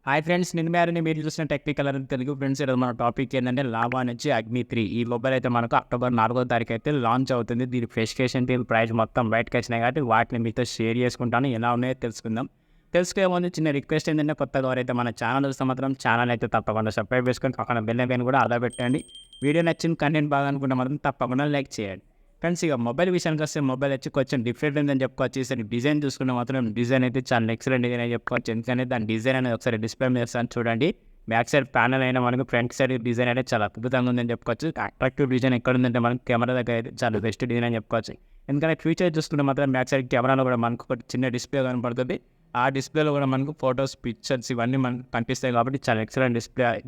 Hi friends, నేను మ్యారిని మీరు చూసిన టెక్నికల్ అని తెలుగు ఫ్రెండ్స్. ఈరోజు మన టాపిక్ ఏంటంటే లావా నుంచి అగ్ని 3 ఈ మొబైల్ అయితే మనకు అక్టోబర్ 4వ తారీఖు అయితే లాంచ్ అవుతుంది. దీని స్పెసిఫికేషన్ ప్రైస్ మొత్తం బయటకు వచ్చినాయి కాబట్టి వాటిని మీతో షేర్ చేసుకుంటాను. ఎలా ఉన్నాయో తెలుసుకుందాం. తెలుసుకునే ముందు చిన్న రిక్వెస్ట్ ఏంటంటే కొత్తగా ఎవరైతే మన ఛానల్ చూస్తే మాత్రం ఛానల్ అయితే తప్పకుండా సబ్స్క్రైబ్ చేసుకొని పక్కన బెల్ ఐకాన్ కూడా అలా పెట్టండి. వీడియో నచ్చిన కంటెంట్ బాగా అనుకుంటే మాత్రం తప్పకుండా లైక్ చేయండి. ఫ్రెండ్స్, ఇక మొబైల్ విషయానికి వస్తే మొబైల్ వచ్చి కొంచెం డిఫరెంట్ ఉందని చెప్పుకోవచ్చు. ఈసారి డిజైన్ చూసుకుంటే మాత్రం డిజైన్ అయితే చాలా ఎక్సలెంట్ డిజైన్ అని చెప్పుకోవచ్చు. ఎందుకంటే దాని డిజైన్ అనేది ఒకసారి డిస్ప్లే మీద వేస్తాను చూడండి. బ్యాక్ సైడ్ ప్యానల్ అయినా మనకు ఫ్రంట్ సైడ్ డిజైన్ అయితే చాలా అద్భుతంగా ఉందని చెప్పుకోవచ్చు. అట్రాక్టివ్ డిజైన్ ఎక్కడ ఉందంటే మనకు కెమెరా దగ్గర అయితే చాలా బెస్ట్ డిజైన్ అని చెప్పుకోవచ్చు. ఎందుకంటే ఫ్యూచర్ చూసుకుంటే మాత్రం బ్యాక్ సైడ్ కెమెరాలో కూడా మనకు ఒక చిన్న డిస్ప్లే కనపడుతుంది. ఆ డిస్ప్లేలో కూడా మనకు ఫొటోస్, పిక్చర్స్ ఇవన్నీ మనకు కనిపిస్తాయి కాబట్టి చాలా ఎక్సలెంట్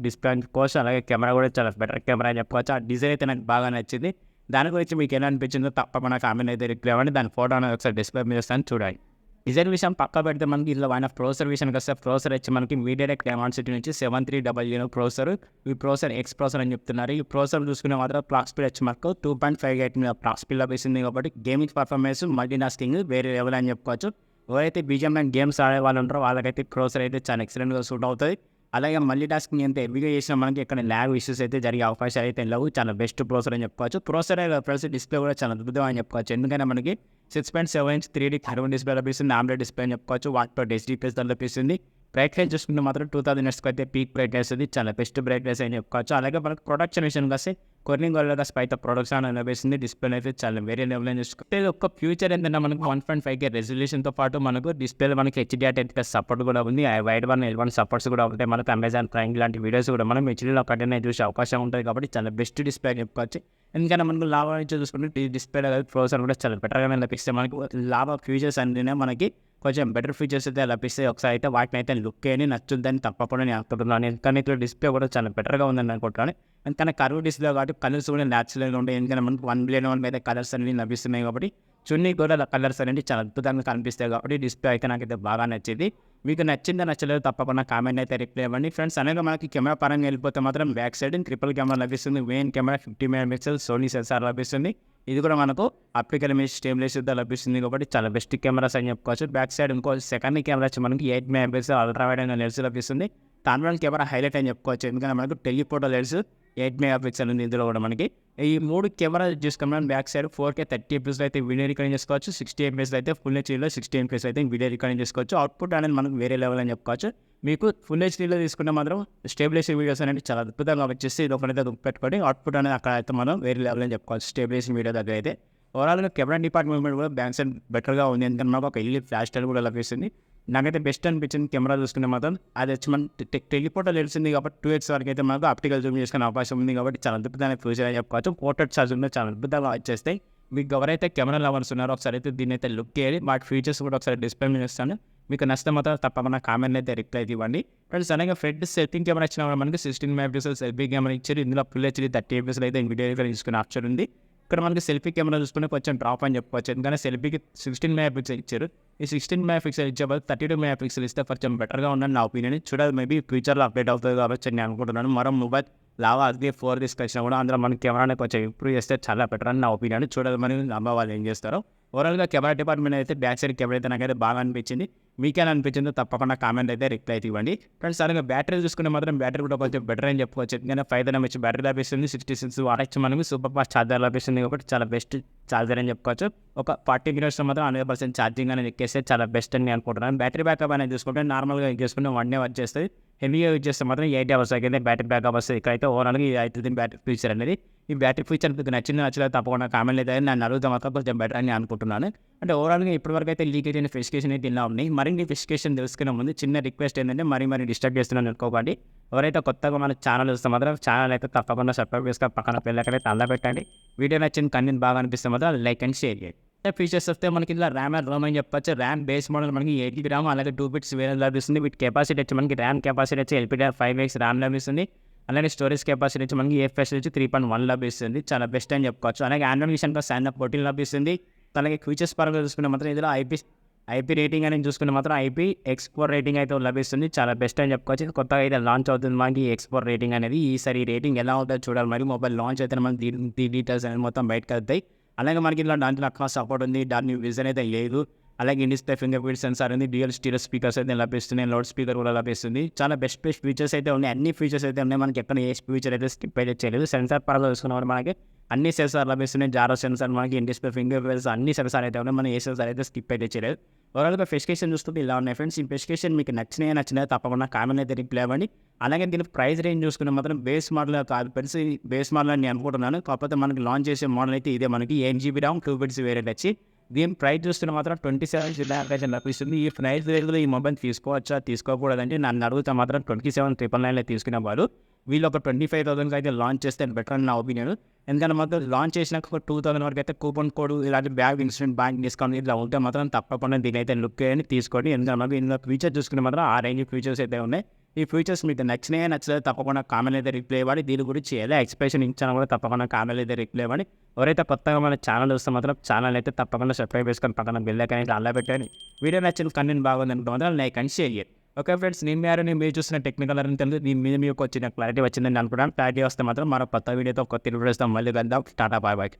డిస్ప్లే అనుకోవచ్చు. అలాగే కెమెరా కూడా చాలా బెటర్ కెమెరా అని చెప్పుకోవచ్చు. ఆ డిజైన్ అయితే నాకు బాగా నచ్చింది. దాని గురించి మీకు ఎలా అనిపించిందో తప్పకుండా కామెంట్ అయితే రిప్లై ఇవ్వండి. దాని ఫోటో అనేది ఒకసారి డిస్ప్లే మీద వస్తాను చూడండి. డిజైన్ విషయం పక్క పెడితే మనకి ఇందులో ప్రాసెసర్ విషయానికి వస్తే ప్రాసెసర్ వచ్చి మనకి మీడియాటెక్ డైమెన్సిటీ నుంచి 7300 ప్రాసెసర్. ఈ ప్రాసెసర్ ఎక్స్ ప్రాసెసర్ అని చెప్తున్నారు. ఈ ప్రాసెసర్ చూసుకునే మాత్రం క్లాక్ స్పీడ్ వచ్చి మనకు 2.58 క్లాక్ స్పీడ్ లభిస్తుంది కాబట్టి గేమింగ్ పర్ఫార్మెన్స్, మల్టీటాస్కింగ్ వేరే లెవెల్ అని చెప్పుకోవచ్చు. ఎవరైతే బీజిఎంఐ గేమ్స్ ఆడే వాళ్ళు ఉంటారో వాళ్ళకైతే ప్రాసెసర్ అయితే చాలా ఎక్సలెంట్గా సూట్ అవుతుంది. అలాగే మల్టీ టాస్కింగ్ ఎంత హెవీగా చేసినా మనకి ఎక్కడ ల్యాగ్ ఇష్యూస్ అయితే జరిగే అవకాశాలు అయితే లేవు. చాలా బెస్ట్ ప్రాసెసర్ అని చెప్పుకోవచ్చు. ప్రాసెసర్ ప్లస్ డిస్ప్లే కూడా చాలా అద్భుతం అని చెప్పుకోవచ్చు. ఎందుకంటే మనకి 6.7 ఇంచ్ 3D కర్వ్ డిస్ప్లే లభిస్తుంది. AMOLED డిస్ప్లే అని చెప్పుకోవచ్చు. 120 HDPS లభిస్తుంది. బ్రైట్నెస్ చూసుకుంటే మాత్రం 2000 nits అయితే పీక్ బ్రైట్నెస్ ఉంది. చాలా బెస్ట్ బ్రైట్నెస్ అని చెప్పుకోవచ్చు. అలాగే మనకు ప్రొడక్షన్ విషయానికి వస్తే కొన్ని గొల్లగా స్పైత ప్రొడక్షన్ అని లభిస్తుంది. డిస్ప్లే అయితే చాలా వేరే లెవెల్ అని చూసుకుంటే ఒక ఫ్యూచర్ ఏంటంటే మనకు 1.5K రెజల్యూషన్తో పాటు మనకు డిస్ప్లేలో మనకి HDR10 సపోర్ట్ కూడా ఉంది. వైడ్ వన్ L1 సపోర్ట్స్ కూడా ఉంటాయి. మనకు అమెజాన్ ప్రైమ్ లాంటి వీడియోస్ కూడా మనం హెచ్డీలో కంటెంట్ చూసే అవకాశం ఉంటుంది కాబట్టి చాలా బెస్ట్ డిస్ప్లే అని చెప్పుకోవచ్చు. ఎందుకంటే మనకు లావా నుంచి చూసుకుంటే డిస్ప్లే ప్రాసెసర్ కూడా చాలా బెటర్గానే లభిస్తే మనకి లావా ఫ్యూచర్స్ అంటేనే మనకి కొంచెం బెటర్ ఫీచర్స్ అయితే లభిస్తాయి. ఒకసారి అయితే వాటిని అయితే లుక్ అని నచ్చుద్దని తప్పకుండా నేను అనుకుంటున్నాను. ఎందుకంటే ఇక్కడ డిస్ప్లే కూడా చాలా బెటర్గా ఉందని అనుకుంటున్నాను. ఎందుకంటే కర్వ్ డిస్ప్లే కాబట్టి కలర్స్ కూడా న్యాచురల్గా ఉంటాయి. ఎందుకంటే మనకు 1 billion అయితే కలర్స్ అనేవి లభిస్తున్నాయి కాబట్టి చున్నీ కూడా కలర్స్ అనేవి చాలా అద్భుతంగా కనిపిస్తాయి కాబట్టి డిస్ప్లే అయితే నాకైతే బాగా నచ్చింది. మీకు నచ్చిందో నచ్చలేదు తప్పకుండా కామెంట్ అయితే రిప్లై ఇవ్వండి. ఫ్రెండ్స్, అలాగే మనకి కెమెరా పరంగా వెళ్ళిపోతే మాత్రం బ్యాక్ సైడ్ ట్రిపుల్ కెమెరా లభిస్తుంది. Main camera 50 MP Sony sensor లభిస్తుంది. ఇది కూడా మనకు ఆప్టికల్ ఇమేజ్ స్టెబిలైజర్తో లభిస్తుంది కాబట్టి చాలా బెస్ట్ కెమెరాస్ అని చెప్పుకోవచ్చు. బ్యాక్ సైడ్ ఇంకో సెకండ్ కెమెరా వచ్చి మనకి 8 MP అల్ట్రా వైడ్ అయిన లెన్స్ లభిస్తుంది. థర్డ్ కెమెరా హైలైట్ అని చెప్పుకోవచ్చు. ఎందుకంటే మనకు టెలిఫోటో లెన్స్ 8 MP ఉంది. ఇందులో కూడా మనకి ఈ 3 కెమెరా చూసుకున్నాం. బ్యాక్ సైడ్ 4K 30 FPS అయితే వీడియో రికార్డింగ్ చేసుకోవచ్చు. 60 FPS అయితే ఫుల్ హెచ్డీలో 60 FPS అయితే వీడియో రికార్డింగ్ చేసుకోవచ్చు. అవుట్పుట్ అనేది మనకు వేరే లెవెల్ అని చెప్పుకోవచ్చు. మీకు ఫుల్ హెచ్డీలో తీసుకుంటే మాత్రం స్టేబిలైజేషన్ వీడియోస్ అనేది చాలా అద్భుతంగా వచ్చేసి ఇది ఒకటైతే పెట్టుకొని అవుట్పుట్ అనేది అక్కడ అయితే మనం వేరే లెవెల్ అని చెప్పుకోవచ్చు. స్టేబిలైజేషన్ వీడియో దగ్గర అయితే ఓవరాల్గా కెమెరా డిపార్ట్మెంట్ కూడా బ్యాక్ సైడ్ బెటర్గా ఉంది. ఎందుకంటే మనకు ఒక ఎల్ఈడి ఫ్లాష్ లైట్ కూడా లభిస్తుంది. నాకైతే బెస్ట్ అనిపించింది కెమెరా చూసుకుంటే మాత్రం. అది వచ్చి మన టెలిఫోటో తెలిసింది కాబట్టి 2x వరకు అయితే మనకు ఆప్టికల్ జూమ్ చేసుకునే అవకాశం ఉంది కాబట్టి చాలా అద్భుతమైన ఫ్యూచర్ అని చెప్పుకోవచ్చు. పోర్ట్రేట్ ఛార్జ్ కూడా చాలా అద్భుతంగా వచ్చేస్తాయి. మీకు ఎవరైతే కెమెరా లవర్స్ ఉన్నారో ఒకసారి అయితే దీన్ని అయితే లుక్ చేయాలి. వాటి ఫీచర్స్ కూడా ఒకసారి డిస్ప్లే మీద ఇస్తాను. మీకు నచ్చితే మాత్రం తప్పకుండా కామెంట్ అయితే రిప్లై ఇవ్వండి. ఫ్రెండ్స్, అలాగే ఫ్రంట్ సెల్ఫీ కెమెరా ఇచ్చిన మనకి 16 MP సెల్ఫీ కెమెరా ఇచ్చారు. ఇందులో ఫుల్ హెచ్డీ 30 FPS అయితే వీడియో రికార్డింగ్ తీసుకునే ఆప్షన్ ఉంది. ఇక్కడ మనకి సెల్ఫీ కెమెరా చూసుకుంటే కొంచెం డ్రాప్ అని చెప్పుకోవచ్చు. ఎందుకంటే సెల్ఫీకి 16 MP ఇచ్చారు. ఈ 16 MP ఇచ్చే బదులు 32 MP ఇస్తే కొంచెం బెటర్గా ఉందని నా ఒపీనియన్. చూడాలి, మేబీ ఫ్యూచర్లో అప్డేట్ అవుతుంది కాబట్టి నేను అనుకుంటున్నాను. మరో మొబైల్ లావా అగ్ని 4 తీసుకొచ్చినా కూడా అందులో మన కెమెరాని కొంచెం ఇంప్రూవ్ చేస్తే చాలా బెటర్ అని నా ఒపీనియన్. చూడాలి మరి అమ్మ వాళ్ళు ఏం చేస్తారో. ఓవరాల్గా కెమెరా డిపార్ట్మెంట్ అయితే బ్యాక్ సైడ్ కెమెరా అయితే నాకైతే బాగా అనిపించింది. మీకేనా అనిపించిందో తప్పకుండా కామెంట్ అయితే రిప్లై అయితే ఇవ్వండి. ఫ్రెండ్స్, అలాగే బ్యాటరీ చూసుకుంటే మాత్రం బ్యాటరీ కూడా కొంచెం బెటర్ అని చెప్పుకోవచ్చు. ఎందుకంటే 5000 mAh బ్యాటరీ లభిస్తుంది. 66 వాట్స్ మనకు సూపర్ ఫాస్ట్ ఛార్జర్ లభిస్తుంది కాబట్టి చాలా బెస్ట్ ఛార్జర్ అని చెప్పుకోవచ్చు. ఒక 40 minutes మాత్రం 100% ఛార్జింగ్ అనేది ఎక్కేస్తే చాలా బెస్ట్ అని అనుకుంటున్నాను. బ్యాటరీ బ్యాకప్ అనేది చూసుకుంటే నార్మల్గా యూజ్ చేసుకుంటే 1 day వచ్చేస్తుంది. హెవీగా యూజ్ చేస్తే మాత్రం 8 hours అయితే బ్యాటరీ బ్యాకప్ వస్తుంది. ఇక్కడైతే ఓవరాల్గా ఇది అవుతుంది బ్యాటరీ ఫీచర్ అనేది. ఈ బ్యాటరీ ఫీచర్ మీకు నచ్చలేదు తప్పకుండా కామెంట్ అయితే నన్ను అడుగుతా మాత్రం కొంచెం బెటర్ అని అనుకుంటున్నాను. అంటే ఓవరాల్గా ఇప్పటివరకు అయితే లీకేజ్ అయిన స్పెసిఫికేషన్ అయితే ఇలా ఉన్నాయి. మరిన్ని స్పెసిఫికేషన్ తెలుసుకునే ముందు చిన్న రిక్వెస్ట్ ఏంటంటే మరి డిస్టర్బ్ చేస్తున్నాను అనుకోకండి. ఎవరైతే కొత్తగా మన ఛానల్ చూస్తే మాత్రం ఛానల్ అయితే తప్పకుండా సబ్స్క్రైబ్ చేసుకొని పక్కన పిల్లలకైతే అలా పెట్టండి. వీడియో నచ్చిన కంటెంట్ బాగా అనిపిస్తే మాత్రం లైక్ అండ్ షేర్ చేయండి. ఫీచర్స్ వస్తే మనకి ఇలా ర్యామ్ అండ్ రోమ్ అని చెప్పొచ్చు. ర్యామ్ బేస్ మోడల్ మనకి 8GB ర్యామ్, అలాగే 2 bits వేరే లభిస్తుంది. వీటి కెపాసిటీ వచ్చి మనకి ర్యామ్ కెపాసిటీ వచ్చి LPDDR5X ర్యామ్ లభిస్తుంది. అలాగే స్టోరేజ్ కెపాసిటీ వచ్చి మనకి AFS వచ్చి 3.1 లభిస్తుంది. చాలా బెస్ట్ అని చెప్పుకోవచ్చు. అలాగే ఆండ్రాయిడ్ విషయంలో Snap 14 లభిస్తుంది. అలాగే ఫీచర్స్ పరంగా చూసుకుంటే మాత్రం ఇందులో IP రేటింగ్ అనేది చూసుకుంటే మాత్రం IP X4 రేటింగ్ అయితే లభిస్తుంది. చాలా బెస్ట్ అని చెప్పుకోవచ్చు. కొత్తగా అయితే లాంచ్ అవుతుంది మనకి X4 రేటింగ్ అనేది. ఈసారి రేటింగ్ ఎలా ఉంటుందో చూడాలి. మరి మొబైల్ లాంచ్ అయితే మనకి డీటెయిల్స్ అనేది మొత్తం బయటకు వస్తాయి. అలాగే మనకి ఇలా దాంట్లో అక్కడ సపోర్ట్ ఉంది. దాని విజన్ అయితే లేదు. అలాగే in display finger print censor ఉంది, డ్యూయల్ స్టీరియో స్పీకర్స్ అయితే లభిస్తున్నాయి, లౌడ్ స్పీకర్ కూడా లభిస్తుంది. చాలా బెస్ట్ ఫీచర్స్ అయితే ఉన్నాయి, అన్ని ఫీచర్స్ అయితే ఉన్నాయి. మనకి ఎక్కడ ఏ ఫీచర్ అయితే స్కిప్ అయితే చేయలేదు. సెన్సార్ పరంగా చూసుకున్నప్పుడు మనకి అన్ని సెన్సార్ లభిస్తున్నాయి. జారో సెన్సార్, మనకి ఇన్ డిస్ప్లే ఫింగర్ ప్రింట్స్ అన్ని సెన్సార్ అయితే ఉన్నాయి. మనం ఏ సెన్సార్ అయితే స్కిప్ అయితే చేయలేదు. ఓవరాల్గా స్పెసిఫికేషన్ చూస్తుంటే ఇలా ఉన్నాయి ఫ్రెండ్స్. ఈ స్పెసిఫికేషన్ మీకు నచ్చినాయి తప్పకుండా కామెంట్ అయితే రిప్లై అవ్వండి. అలాగే దీని ప్రైస్ రేంజ్ చూసుకున్న మాత్రం బేస్ మోడల్ కాదు ఫ్రెండ్స్, బేస్ మోడల్ అని నేను అనుకుంటున్నాను. కాకపోతే మనకి లాంచ్ చేసే మోడల్ అయితే ఇదే, మనకి 8GB RAM 2 వేరియంట్ వచ్చి దీని ప్రైస్ చూస్తున్న మాత్రం 27,999 లభిస్తుంది. ఈ ప్రైస్ రేంజ్లో ఈ మొబైల్ తీసుకోవచ్చా తీసుకోకూడదంటే నన్ను అడిగితే మాత్రం 27,999 తీసుకునే వాళ్ళు వీళ్ళు ఒక 25,000 అయితే లాంచ్ చేస్తే బెటర్ అని నా ఒపీనియన్. ఎందుకంటే మాత్రం లాంచ్ చేసినాక ఒక 2,000 వరకు అయితే కూపన్ కోడ్ ఇలాంటి ఇన్స్టెంట్ బ్యాంక్ డిస్కౌంట్ ఇట్లా ఉంటే మాత్రం తప్పకుండా దీనైతే లుక్ అయ్యి తీసుకోండి. ఎందుకంటే మనకి ఇందులో ఫీచర్స్ చూసుకుని మాత్రం ఆ రేంజ్ ఫీచర్స్ అయితే ఉన్నాయి. ఈ ఫీచర్స్ మీకు నచ్చలేదు తప్పకుండా కామెంట్ అయితే రిప్లై ఇవ్వాలి. దీని గురించి ఎలా ఎక్స్ప్రెషన్ ఇచ్చాను కూడా తప్పకుండా కామెంట్ అయితే రిప్లై ఇవ్వాలి. ఎవరైతే కొత్తగా మన ఛానల్ వస్తే మాత్రం ఛానల్ అయితే తప్పకుండా సబ్స్క్రైబ్ చేసుకొని పక్కన బెల్ ఐకాన్ అయితే అలా పెట్టండి. వీడియో నచ్చిన కంటెంట్ బాగుంది అనుకుంటే మాత్రం లైక్ అండ్ షేర్ చేయండి. ఓకే ఫ్రెండ్స్, మీరు చూసిన టెక్నికల్ అని తెలుసు, దీని మీద మీకు వచ్చిన క్లారిటీ వచ్చిందని అనుకుంటాను. క్లారిటీ వస్తే మాత్రం మరో కొత్త వీడియోతో కొత్త వీడియో వస్తాం. మళ్ళీ వెళ్దాం. టాటా బాయ్ బాయ్.